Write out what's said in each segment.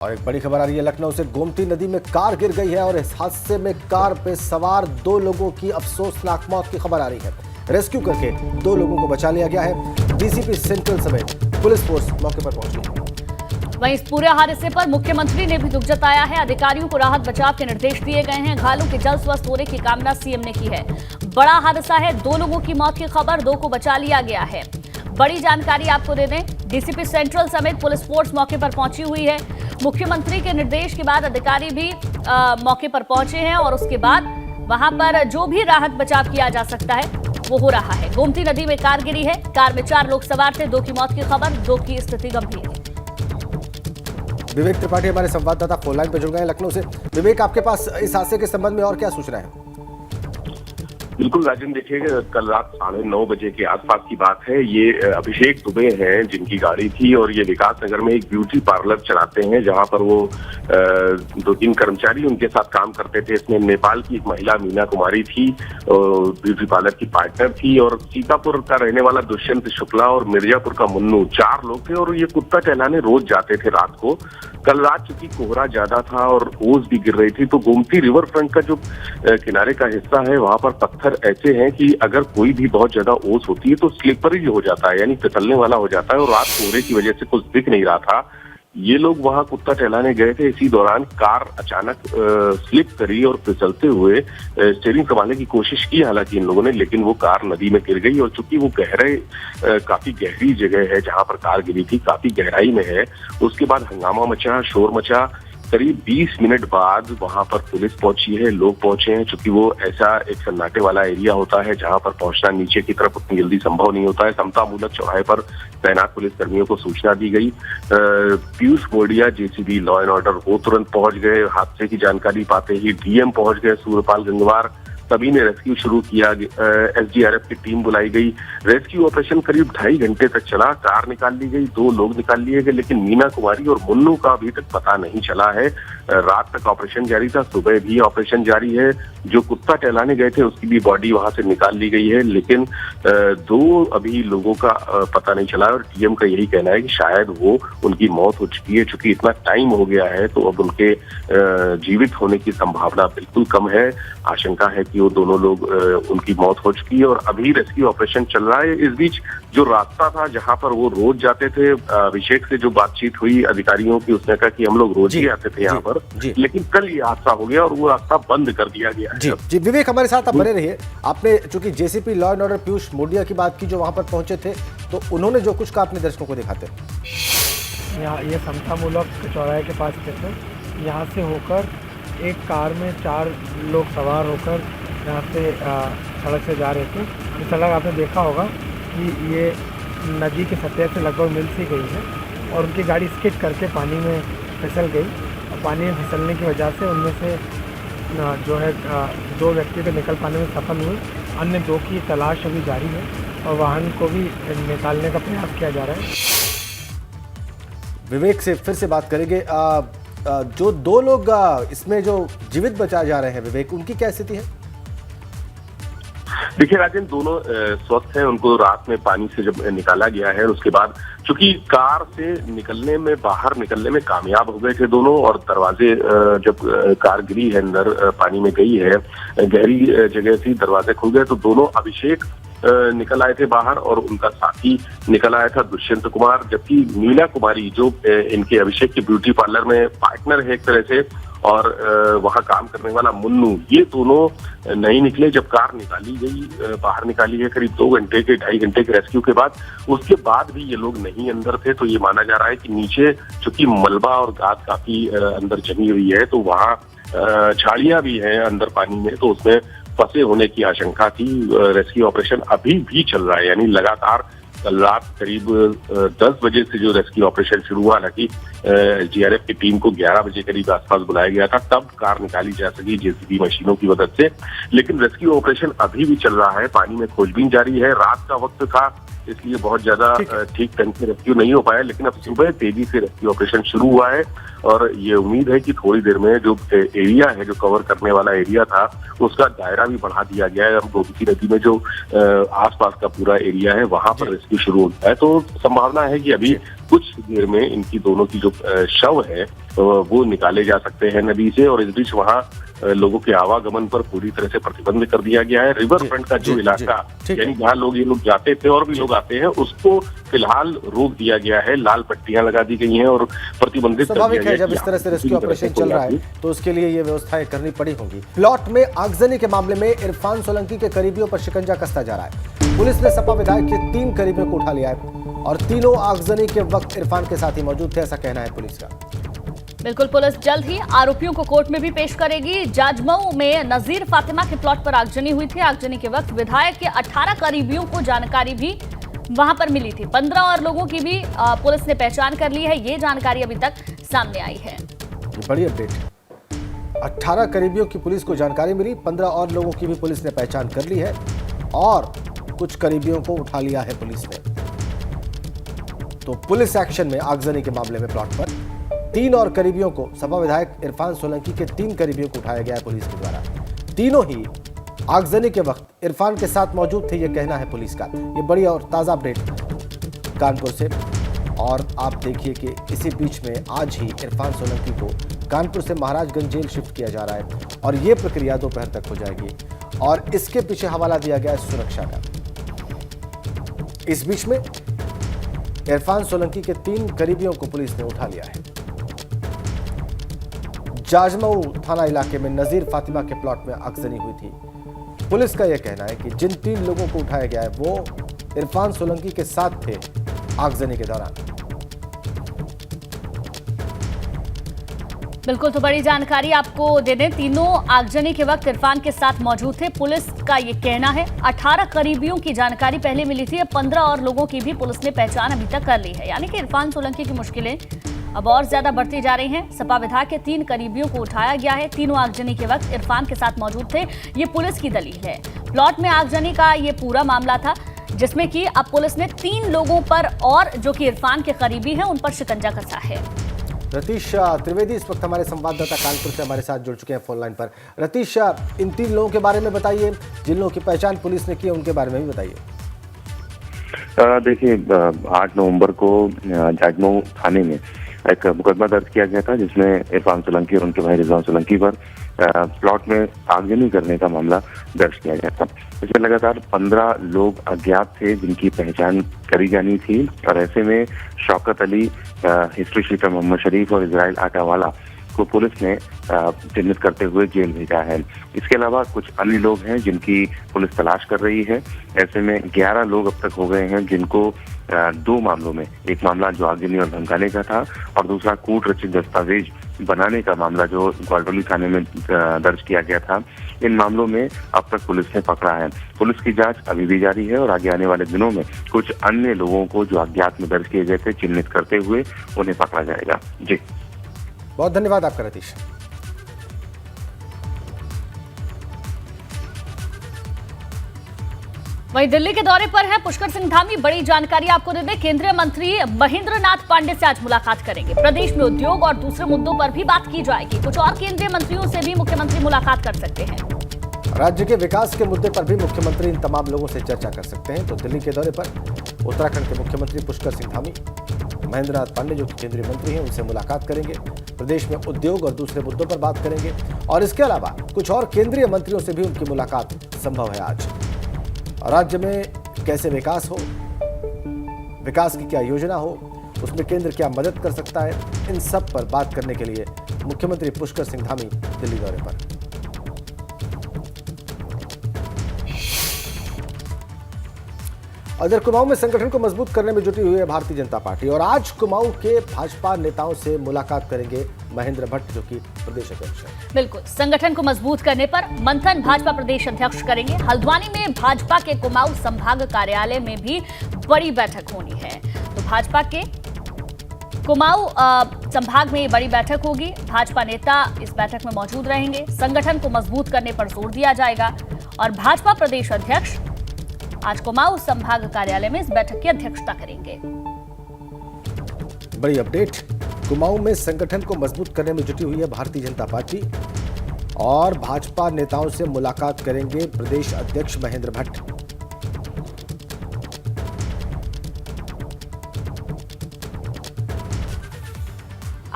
और एक बड़ी खबर आ रही है लखनऊ से। गोमती नदी में कार गिर गई है और इस हादसे में कार पे सवार 2 लोगों की अफसोसनाक मौत की खबर आ रही है। रेस्क्यू करके 2 लोगों को बचा लिया गया है। डीसीपी सेंट्रल समेत पुलिस फोर्स मौके पर पहुंची है। वहीं इस पूरे हादसे पर मुख्यमंत्री ने भी दुख जताया है। अधिकारियों को राहत बचाव के निर्देश दिए गए हैं। घायलों के जल्द स्वस्थ होने की कामना सीएम ने की है। बड़ा हादसा है, 2 लोगों की मौत की खबर, 2 को बचा लिया गया है। बड़ी जानकारी आपको दे दें, डीसीपी सेंट्रल समेत पुलिस फोर्स मौके पर पहुंची हुई है। मुख्यमंत्री के निर्देश के बाद अधिकारी भी मौके पर पहुंचे हैं और उसके बाद वहां पर जो भी राहत बचाव किया जा सकता है वो हो रहा है। गोमती नदी में कार गिरी है। कार में 4 लोग सवार थे, 2 की मौत की खबर, 2 की स्थिति गंभीर है। विवेक त्रिपाठी हमारे संवाददाता फोन लाइन पर जुड़ गए हैं लखनऊ से। विवेक, आपके पास इस हादसे के संबंध में और क्या सूचना है? बिल्कुल राजन, देखिए कल रात 9:30 बजे के आसपास की बात है। ये अभिषेक दुबे हैं जिनकी गाड़ी थी और ये विकास नगर में एक ब्यूटी पार्लर चलाते हैं जहां पर वो 2-3 कर्मचारी उनके साथ काम करते थे। इसमें नेपाल की एक महिला मीना कुमारी थी, ब्यूटी पार्लर की पार्टनर थी, और सीतापुर का रहने वाला दुष्यंत शुक्ला और मिर्जापुर का मुन्नू, 4 लोग थे। और ये कुत्ता टहलाने रोज जाते थे रात को। कल रात चूंकि कोहरा ज्यादा था और ओस भी गिर रही थी, तो गोमती रिवर फ्रंट का जो किनारे का हिस्सा है वहां पर पत्थर ऐसे हैं कि अगर कोई भी बहुत ज्यादा ओस होती है तो स्लिपरी हो जाता है, यानी फिसलने वाला हो जाता है। और रात कोहरे की वजह से कुछ दिख नहीं रहा था। ये लोग वहां कुत्ता टहलाने गए थे। इसी दौरान कार अचानक स्लिप करी और फिसलते हुए स्टीयरिंग संभालने की कोशिश की हालांकि इन लोगों ने, लेकिन वो कार नदी में गिर गई। और चूंकि वो काफी गहरी जगह है जहां पर कार गिरी थी, काफी गहराई में है, उसके बाद हंगामा मचा, शोर मचा। करीब 20 मिनट बाद वहां पर पुलिस पहुंची है, लोग पहुंचे हैं। चूंकि वो ऐसा एक सन्नाटे वाला एरिया होता है जहां पर पहुंचना नीचे की तरफ उतनी जल्दी संभव नहीं होता है। समतामूलक चौराहे पर तैनात पुलिस कर्मियों को सूचना दी गई। Piyush Modiya JCB law and order वो तुरंत पहुंच गए। हादसे की जानकारी पाते ही डीएम पहुंच गए, सूर्यपाल गंगवार। सभी ने रेस्क्यू शुरू किया। एसडीआरएफ की टीम बुलाई गई। रेस्क्यू ऑपरेशन करीब 2.5 घंटे तक चला। कार निकाल ली गई, 2 लोग निकाल लिए गए, लेकिन मीना कुमारी और मुन्नू का अभी तक पता नहीं चला है। रात तक ऑपरेशन जारी था, सुबह भी ऑपरेशन जारी है। जो कुत्ता टहलाने गए थे उसकी भी बॉडी वहां से निकाल ली गई है, लेकिन 2 अभी लोगों का पता नहीं चला। और डीएम का यही कहना है कि शायद वो उनकी मौत हो चुकी है। चूंकि इतना टाइम हो गया है तो अब उनके जीवित होने की संभावना बिल्कुल कम है। आशंका है कि वो दोनों लोग उनकी मौत हो चुकी है और अभी रेस्क्यू ऑपरेशन चल रहा है। इस बीच जो रास्ता था जहां पर वो रोज जाते थे, अभिषेक से जो बातचीत हुई अधिकारियों की, उसने कहा कि हम लोग रोज ही आते थे यहाँ पर, लेकिन कल ये हादसा हो गया और वो रास्ता बंद कर दिया गया। जी विवेक, हमारे साथ आप बने रहिए। आपने चूंकि JCP law and order Piyush Modia की बात की जो वहां पर पहुंचे थे, तो उन्होंने जो कुछ कहा अपने दर्शकों को दिखाते हैं। यहाँ ये समतामूलक चौराहे के पास स्थित है। यहाँ से होकर एक कार में 4 लोग सवार होकर यहाँ से सड़क से जा रहे थे। ये सड़क आपने देखा होगा कि ये नदी के सतह से लगभग मिल सी गई है और उनकी गाड़ी स्किड करके पानी में फिसल गई। और पानी में फिसलने की वजह से उनमें से जो है 2 व्यक्ति तो निकल पाने में सफल हुए। अन्य 2 की तलाश अभी जारी है और वाहन को भी निकालने का प्रयास किया जा रहा है। विवेक से फिर से बात करेंगे। जो 2 लोग इसमें जो जीवित बचा जा रहे हैं विवेक, उनकी क्या स्थिति है? देखिए राजन, दोनों स्वस्थ हैं। उनको रात में पानी से जब निकाला गया है उसके बाद चूंकि कार से बाहर निकलने में कामयाब हो गए थे दोनों, और दरवाजे जब कार गिरी है अंदर पानी में गई है, गहरी जगह थी, दरवाजे खुल गए, तो दोनों अभिषेक निकल आए थे बाहर और उनका साथी निकल आया था दुष्यंत कुमार। जबकि मीना कुमारी जो इनके अभिषेक के ब्यूटी पार्लर में पार्टनर है एक तरह से, और वहां काम करने वाला मुन्नू, ये दोनों नहीं निकले। जब कार निकाली गई, बाहर निकाली गई करीब 2-2.5 घंटे के रेस्क्यू के बाद, उसके बाद भी ये लोग नहीं अंदर थे। तो ये माना जा रहा है कि नीचे चूंकि मलबा और गाद काफी अंदर जमी हुई है, तो वहां झाड़ियां भी हैं अंदर पानी में, तो उसमें फंसे होने की आशंका थी। रेस्क्यू ऑपरेशन अभी भी चल रहा है, यानी लगातार कल रात करीब 10 बजे से जो रेस्क्यू ऑपरेशन शुरू हुआ, हालांकि एसडीआरएफ की टीम को 11 बजे करीब आसपास बुलाया गया था, तब कार निकाली जा सकी जेसीबी मशीनों की मदद से। लेकिन रेस्क्यू ऑपरेशन अभी भी चल रहा है, पानी में खोजबीन जारी है। रात का वक्त था इसलिए बहुत ज्यादा ठीक ढंग से रेस्क्यू नहीं हो पाया, लेकिन अब सुबह तेजी से रेस्क्यू ऑपरेशन शुरू हुआ है। और ये उम्मीद है कि थोड़ी देर में जो एरिया है, जो कवर करने वाला एरिया था, उसका दायरा भी बढ़ा दिया गया है। अब गोमती नदी में जो आसपास का पूरा एरिया है वहां पर रेस्क्यू शुरू होता है, तो संभावना है कि अभी कुछ देर में इनकी दोनों की जो शव है वो निकाले जा सकते हैं नदी से। और इस बीच वहाँ लोगों के आवागमन पर पूरी तरह से प्रतिबंध कर दिया गया है। रिवर फ्रंट का जो इलाका यानी जहाँ ये लोग जाते थे और भी लोग आते हैं, उसको फिलहाल रोक दिया गया है। लाल पट्टियां लगा दी गई हैं और प्रतिबंधित कर दिया गया है। जब इस तरह से रेस्क्यू ऑपरेशन चल रहा है तो उसके लिए ये व्यवस्थाएं करनी पड़ी होंगी। प्लॉट में आगजनी के मामले में इरफान सोलंकी के करीबियों पर शिकंजा कसता जा रहा है। पुलिस ने सपा विधायक के 3 करीबियों को उठा लिया है और तीनों आगजनी के वक्त इरफान के साथ ही मौजूद थे, ऐसा कहना है पुलिस का। बिल्कुल, पुलिस जल्द ही आरोपियों को कोर्ट में भी पेश करेगी। जाजमऊ में नजीर फातिमा के प्लॉट पर आगजनी हुई थी। आगजनी के वक्त विधायक के 18 करीबियों को जानकारी भी वहां पर मिली थी। 15 और लोगों की भी पुलिस ने पहचान कर ली है। ये जानकारी अभी तक सामने आई है। बड़ी अपडेट, 18 करीबियों की पुलिस को जानकारी मिली, 15 और लोगों की भी पुलिस ने पहचान कर ली है और कुछ करीबियों को उठा लिया है पुलिस ने। तो पुलिस एक्शन में आगजनी के मामले में प्लॉट पर 3 और करीबियों को, सपा विधायक इरफान सोलंकी के 3 करीबियों को उठाया गया है पुलिस के द्वारा। तीनों ही आगजनी के वक्त इरफान के साथ मौजूद थे, यह कहना है पुलिस का। ये बड़ी और ताज़ा अपडेट कानपुर से। और आप देखिए कि इसी बीच में आज ही इरफान सोलंकी को कानपुर से महाराजगंज जेल शिफ्ट किया जा रहा है और ये प्रक्रिया दोपहर तक हो जाएगी और इसके पीछे हवाला दिया गया है सुरक्षा का। इस बीच में इरफान सोलंकी के 3 करीबियों को पुलिस ने उठा लिया है। जाजमऊ थाना इलाके में नजीर फातिमा के प्लॉट में आगजनी हुई थी। पुलिस का यह कहना है कि जिन 3 लोगों को उठाया गया है वो इरफान सोलंकी के साथ थे आगजनी के दौरान। बिल्कुल, तो बड़ी जानकारी आपको दे दें, तीनों आगजनी के वक्त इरफान के साथ मौजूद थे। पुलिस का ये कहना है 18 करीबियों की जानकारी पहले मिली थी, 15 और लोगों की भी पुलिस ने पहचान अभी तक कर ली है। यानी कि इरफान सोलंकी की मुश्किलें अब और ज्यादा बढ़ती जा रही हैं। सपा विधायक के 3 करीबियों को उठाया गया है। तीनों आगजनी के वक्त इरफान के साथ मौजूद थे, ये पुलिस की दलील है। प्लॉट में आगजनी का ये पूरा मामला था जिसमें कि अब पुलिस ने 3 लोगों पर और जो कि इरफान के करीबी हैं उन पर शिकंजा कसा है। रतीश त्रिवेदी इस वक्त हमारे संवाददाता कानपुर से हमारे साथ जुड़ चुके हैं फोन लाइन पर। रतीश, इन 3 लोगों के बारे में बताइए, जिन लोगों की पहचान पुलिस ने की है उनके बारे में भी बताइए। देखिए, 8 नवंबर को जाजमऊ थाने में एक मुकदमा दर्ज किया गया था जिसमें इरफान सोलंकी और उनके भाई रिजवान सोलंकी पर प्लॉट में आगजनी करने का मामला दर्ज किया गया था। इसमें लगातार 15 लोग अज्ञात थे जिनकी पहचान करी जानी थी और ऐसे में शौकत अली, हिस्ट्री शीटर मोहम्मद शरीफ और इजराइल आटावाला को पुलिस ने चिन्हित करते हुए जेल भेजा है। इसके अलावा कुछ अन्य लोग हैं जिनकी पुलिस तलाश कर रही है। ऐसे में 11 लोग अब तक हो गए हैं जिनको 2 मामलों में, एक मामला जो आगजनी और धमकाने का था और दूसरा कूट रचित दस्तावेज बनाने का मामला जो ग्वालटोली थाने में दर्ज किया गया था। इन मामलों में अब तक पुलिस ने पकड़ा है। पुलिस की जांच अभी भी जारी है और आगे आने वाले दिनों में कुछ अन्य लोगों को जो अज्ञात में दर्ज किए गए थे चिन्हित करते हुए उन्हें पकड़ा जाएगा। जी, बहुत धन्यवाद आपका रतीश। वहीं दिल्ली के दौरे पर है पुष्कर सिंह धामी। बड़ी जानकारी आपको दे दें, केंद्रीय मंत्री महेंद्र नाथ पांडे से आज मुलाकात करेंगे। प्रदेश में उद्योग और दूसरे मुद्दों पर भी बात की जाएगी। कुछ और केंद्रीय मंत्रियों से भी मुख्यमंत्री मुलाकात कर सकते हैं। राज्य के विकास के मुद्दे पर भी मुख्यमंत्री इन तमाम लोगों से चर्चा कर सकते हैं। तो दिल्ली के दौरे पर उत्तराखंड के मुख्यमंत्री पुष्कर सिंह धामी महेंद्र नाथ पांडे जो केंद्रीय मंत्री हैं उनसे मुलाकात करेंगे। प्रदेश में उद्योग और दूसरे मुद्दों पर बात करेंगे और इसके अलावा कुछ और केंद्रीय मंत्रियों से भी उनकी मुलाकात संभव है आज। राज्य में कैसे विकास हो, विकास की क्या योजना हो, उसमें केंद्र क्या मदद कर सकता है, इन सब पर बात करने के लिए मुख्यमंत्री पुष्कर सिंह धामी दिल्ली दौरे पर। उधर कुमाऊं में संगठन को मजबूत करने में जुटी हुई है भारतीय जनता पार्टी और आज कुमाऊं के भाजपा नेताओं से मुलाकात करेंगे महेंद्र भट्ट जो कि प्रदेश अध्यक्ष हैं। बिल्कुल, संगठन को मजबूत करने पर मंथन भाजपा प्रदेश अध्यक्ष करेंगे। हल्द्वानी में भाजपा के कुमाऊं संभाग कार्यालय में भी बड़ी बैठक होनी है। तो भाजपा के कुमाऊं संभाग में बड़ी बैठक होगी। भाजपा नेता इस बैठक में मौजूद रहेंगे। संगठन को मजबूत करने पर जोर दिया जाएगा और भाजपा प्रदेश अध्यक्ष आज कुमाऊं संभाग कार्यालय में इस बैठक की अध्यक्षता करेंगे। बड़ी अपडेट, कुमाऊं में संगठन को मजबूत करने में जुटी हुई है भारतीय जनता पार्टी और भाजपा नेताओं से मुलाकात करेंगे प्रदेश अध्यक्ष महेंद्र भट्ट।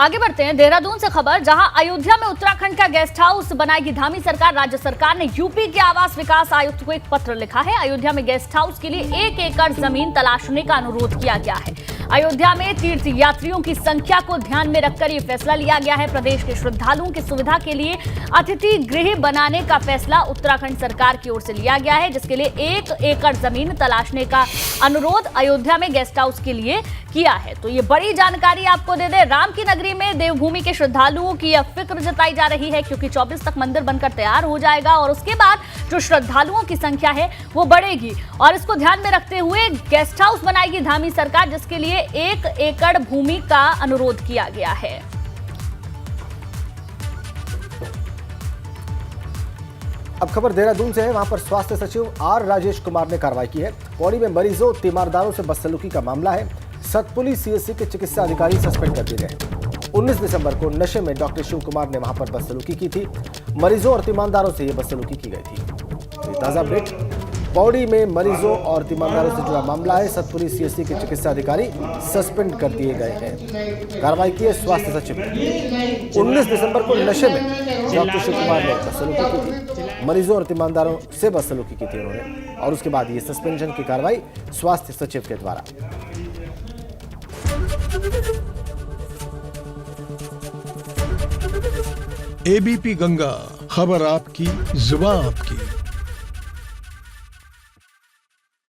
आगे बढ़ते हैं देहरादून से खबर, जहां अयोध्या में उत्तराखंड का गेस्ट हाउस बनाएगी धामी सरकार। राज्य सरकार ने यूपी के आवास विकास आयुक्त को एक पत्र लिखा है। अयोध्या में गेस्ट हाउस के लिए 1 एकड़ जमीन तलाशने का अनुरोध किया गया है। अयोध्या में तीर्थ यात्रियों की संख्या को ध्यान में रखकर यह फैसला लिया गया है। प्रदेश के श्रद्धालुओं की सुविधा के लिए अतिथि गृह बनाने का फैसला उत्तराखंड सरकार की ओर से लिया गया है, जिसके लिए 1 एकड़ जमीन तलाशने का अनुरोध अयोध्या में गेस्ट हाउस के लिए किया है। तो ये बड़ी जानकारी आपको दे दे, राम की नगरी में देवभूमि के श्रद्धालुओं की यह फिक्र जताई जा रही है, क्योंकि 24 तक मंदिर बनकर तैयार हो जाएगा और उसके बाद जो श्रद्धालुओं की संख्या है वो बढ़ेगी। और इसको ध्यान में रखते हुए गेस्ट हाउस बनाएगी धामी सरकार, जिसके लिए 1 एकड़ भूमि का अनुरोध किया गया है। अब खबर देहरादून से है। वहां पर स्वास्थ्य सचिव आर राजेश कुमार ने कार्रवाई की है। पौड़ी में मरीजों तीमारदारों से बदसलूकी का मामला है। सतपुली सीएससी के चिकित्सा अधिकारी सस्पेंड कर दिए गए। 19 दिसंबर को नशे में डॉक्टर शिव कुमार ने वहां पर बदसलूकी की थी। मरीजों और तीमारदारों से यह बदसलूकी की गई थी। ये ताजा अपडेट, पौड़ी में मरीजों और तीमारदारों से जुड़ा मामला है। सतपुली सीएससी के चिकित्सा अधिकारी सस्पेंड कर दिए गए हैं। कार्रवाई की है स्वास्थ्य सचिव ने। 19 दिसंबर को नशे में डॉक्टर शिव कुमार ने बदसलूकी की थी। मरीजों और तीमारदारों से बदसलूकी की थी उन्होंने, और उसके बाद ये सस्पेंशन की कार्रवाई स्वास्थ्य सचिव के द्वारा। एबीपी गंगा, खबर आपकी, जुबान आपकी।